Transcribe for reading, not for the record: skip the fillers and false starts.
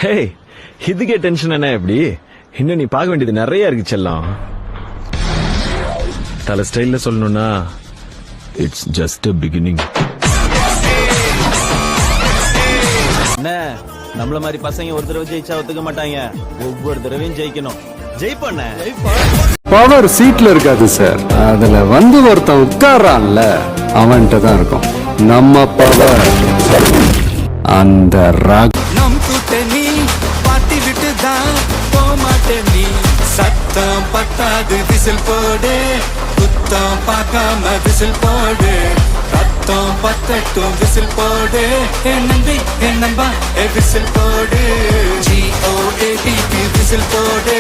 ஹே, இதுக்கே டென்ஷன் என்ன எப்படி? இன்னும் நீ பார்க்க வேண்டியது நிறைய இருக்கு செல்லம். தல ஸ்டைல்ல சொல்லணும்னா இட்ஸ் ஜஸ்ட் a beginning. என்ன நம்மள மாதிரி பசங்க ஒரு தடவை ஜெயிச்சா ஒத்துக்க மாட்டாங்க, ஒவ்வொரு தடவையும் ஜெயிக்கணும். ஜெயிப்பண்ண பவர் சீட்ல இருக்காது சார், அதுல வந்து ஒருத்தன் உட்கார்றான்ல அவன்கிட்ட தான் இருக்கும் நம்ம பவர். அந்த ராக் நம் கூட்டணி பாட்டி விட்டு தான் போமாட்டேன், சத்தம் பத்தாது விசில் போடு, குத்தம் பார்க்காம விசில் போடு, ரத்தம் பத்தட்டும் விசில் போடு, என் நம்பி என் நம்பா விசில் போடு, GOAT விசில் போடு.